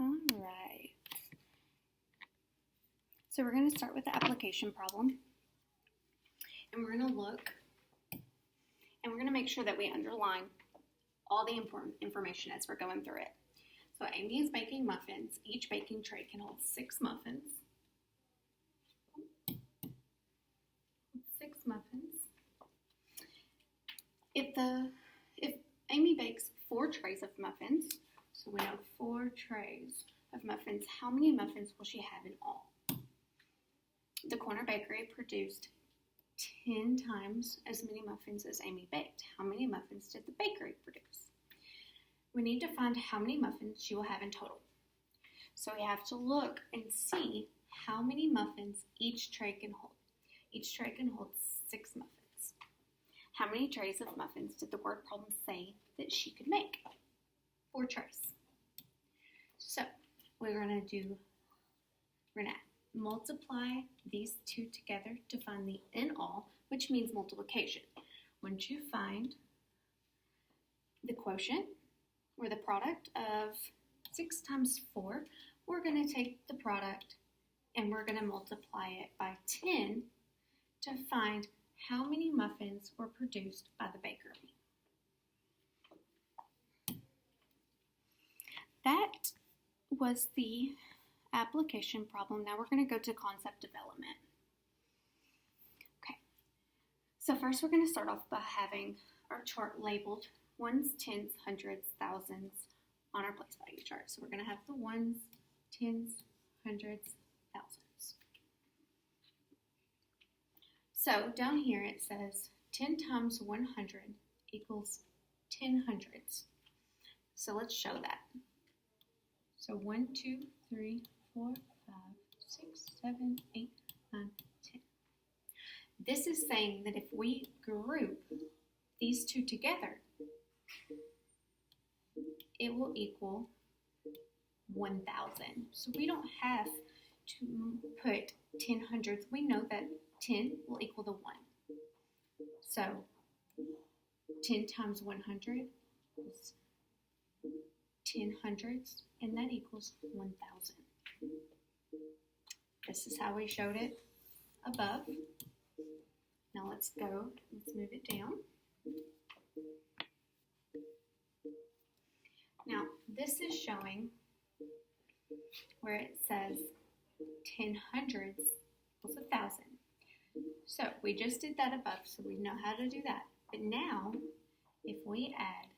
All right. So we're going to start with the application problem. And we're going to look and we're going to make sure that we underline all the important information as we're going through it. So Amy is baking muffins. Each baking tray can hold 6 muffins. 6 muffins. If Amy bakes 4 trays of muffins, so we know 4 trays of muffins, how many muffins will she have in all? The Corner Bakery produced 10 times as many muffins as Amy baked. How many muffins did the bakery produce? We need to find how many muffins she will have in total. So we have to look and see how many muffins each tray can hold. Each tray can hold 6 muffins. How many trays of muffins did the word problem say that she could make? 4 trays. So we're going to multiply these two together to find the in all, which means multiplication. Once you find the quotient, or the product of 6 times 4, we're going to take the product and we're going to multiply it by 10 to find how many muffins were produced by the bakery. That was the application problem. Now we're going to go to concept development. Okay, so first we're going to start off by having our chart labeled ones, tens, hundreds, thousands on our place value chart. So we're going to have the ones, tens, hundreds, thousands. So down here it says 10 times 100 equals 10 hundreds. So let's show that. So 1, 2, 3, 4, 5, 6, 7, 8, 9, 10. This is saying that if we group these two together, it will equal 1,000. So we don't have to put 10 hundreds. We know that 10 will equal the 1. So 10 times 100 is 10 hundreds, and that equals 1,000. This is how we showed it above. Now let's move it down. Now, this is showing where it says 10 hundreds was 1,000. So we just did that above, so we know how to do that. But now, if we add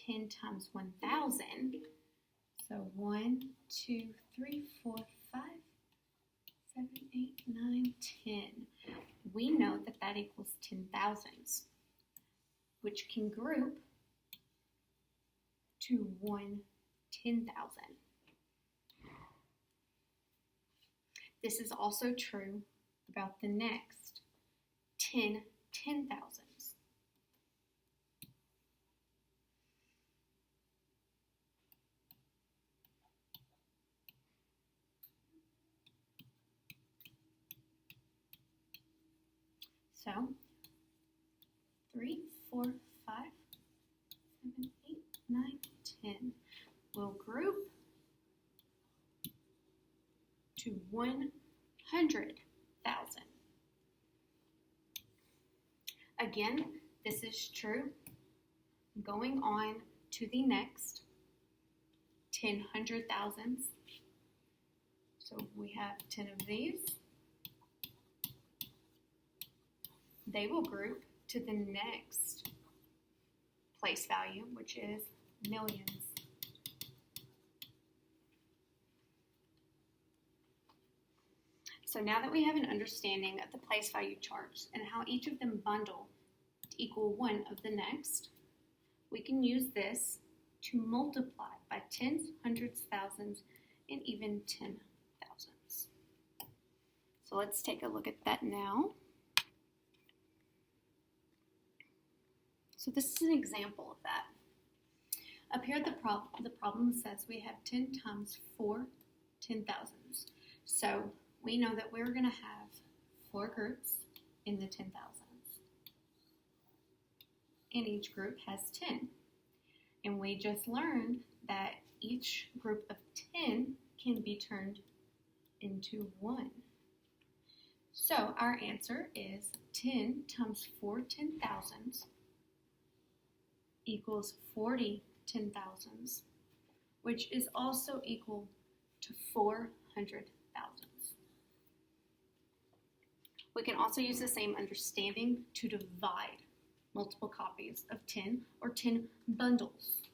10 times 1,000, so 1, 2, 3, 4, 5, 7, 8, 9, 10, we know that that equals 10,000s, which can group to 1 10,000. This is also true about the next 10 10,000s. So 3, 4, 5, 7, 8, 9, 10 will group to 100,000. Again, this is true going on to the next 10 100,000s. So we have 10 of these. They will group to the next place value, which is millions. So now that we have an understanding of the place value charts and how each of them bundle to equal one of the next, we can use this to multiply by tens, hundreds, thousands, and even 10,000s. So let's take a look at that now. So this is an example of that. Up here the problem says we have 10 times 4 10,000s. So we know that we're going to have 4 groups in the 10,000s. And each group has 10. And we just learned that each group of 10 can be turned into 1. So our answer is 10 times 4 10,000s equals 40 10,000s, which is also equal to 400,000. We can also use the same understanding to divide multiple copies of 10 or 10 bundles.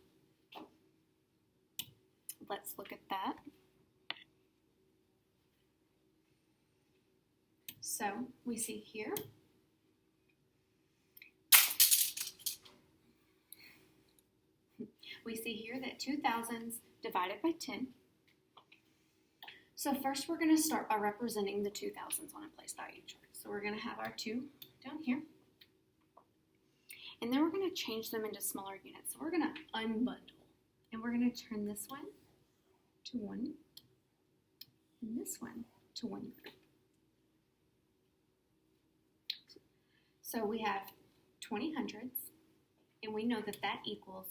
Let's look at that. So we see here that 2,000s divided by 10. So first we're going to start by representing the 2,000s on a place value chart. So we're going to have our 2 down here. And then we're going to change them into smaller units. So we're going to unbundle. And we're going to turn this one to 1 and this one to 1 group. So we have 20 hundreds, and we know that that equals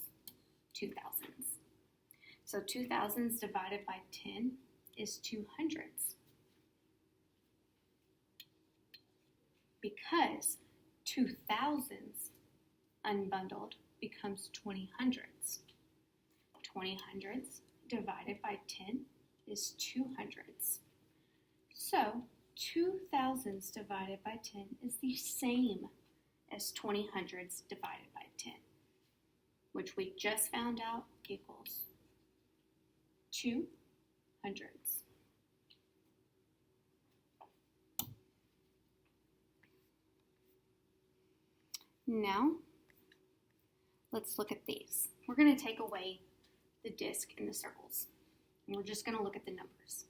2,000s. So 2,000s divided by 10 is 200s. Because 2,000s unbundled becomes 20 hundreds. 20 hundreds divided by 10 is 200s. So 2,000s divided by 10 is the same as 20 hundreds divided by 10, which we just found out equals 2 hundreds. Now, let's look at these. We're going to take away the disc and the circles, and we're just going to look at the numbers.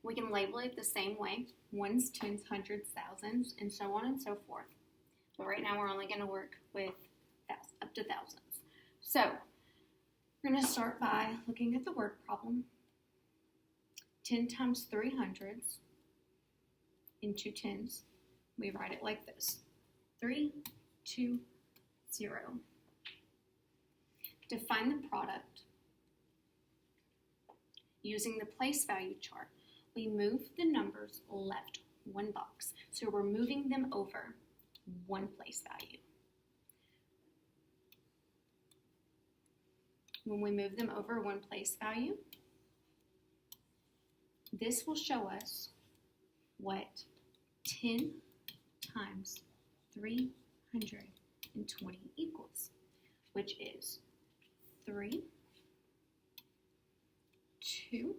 We can label it the same way, ones, tens, hundreds, thousands, and so on and so forth. But right now we're only going to work with up to thousands. So we're going to start by looking at the word problem. 10 times 3 hundreds into tens. We write it like this. 3, 2, 0. To find the product using the place value chart, we move the numbers left 1 box. So we're moving them over 1 place value. When we move them over 1 place value, this will show us what 10 times 320 equals, which is 3, 2,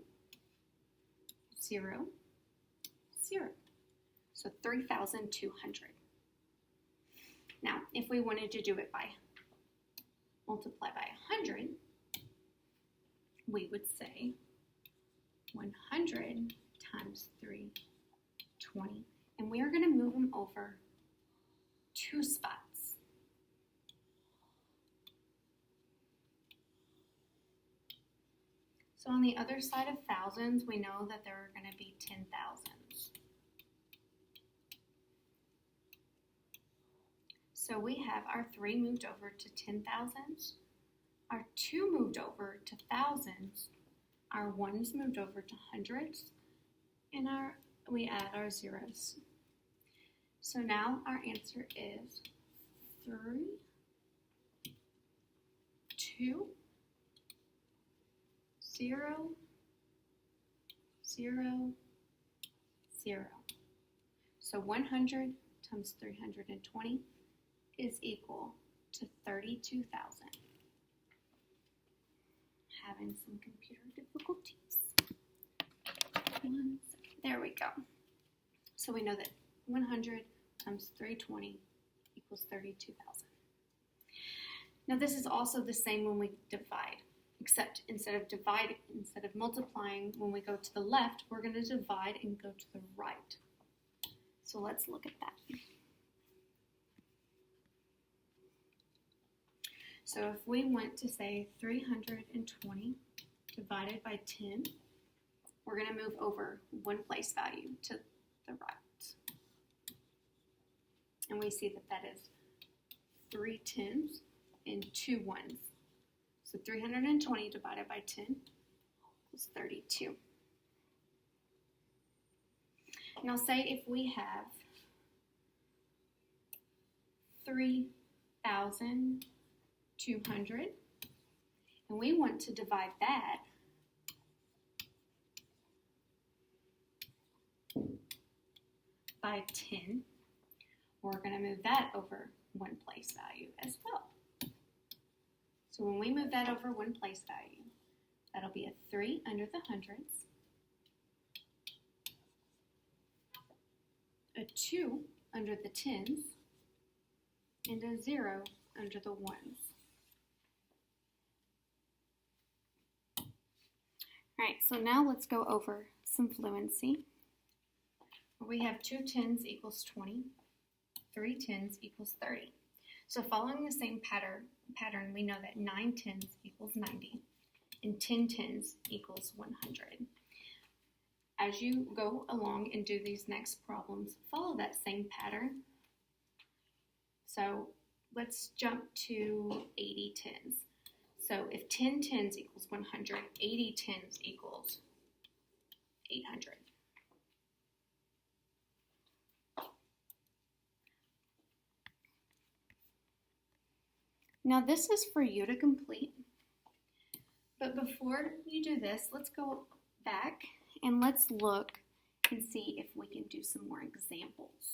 0, 0. So 3,200. Now, if we wanted to do it by multiply by 100, we would say 100 times 320, and we are going to move them over 2 spots. So on the other side of thousands, we know that there are going to be 10,000s. So we have our 3 moved over to 10,000s, our 2 moved over to thousands, our 1s moved over to hundreds, and we add our zeros. So now our answer is 3, 2, 0, 0, 0. So 100 times 320 is equal to 32,000. Having some computer difficulties. 1 second. There we go. So we know that 100 times 320 equals 32,000. Now this is also the same when we divide, except instead of multiplying, when we go to the left, we're going to divide and go to the right. So let's look at that. So if we went to say 320 divided by 10, we're going to move over 1 place value to the right. And we see that that is 3 10s and 2 1s. So 320 divided by 10 equals 32. Now say if we have 3,200 and we want to divide that by 10, we're going to move that over one place value as well. So when we move that over one place value, that'll be a 3 under the hundreds, a 2 under the tens, and a 0 under the ones. Alright, so now let's go over some fluency. We have 2 tens equals 20, 3 tens equals 30. So following the same pattern, we know that 9 tens equals 90, and 10 tens equals 100. As you go along and do these next problems, follow that same pattern. So let's jump to 80 tens. So if 10 tens equals 100, 80 tens equals 800. Now this is for you to complete, but before you do this, let's go back and let's look and see if we can do some more examples.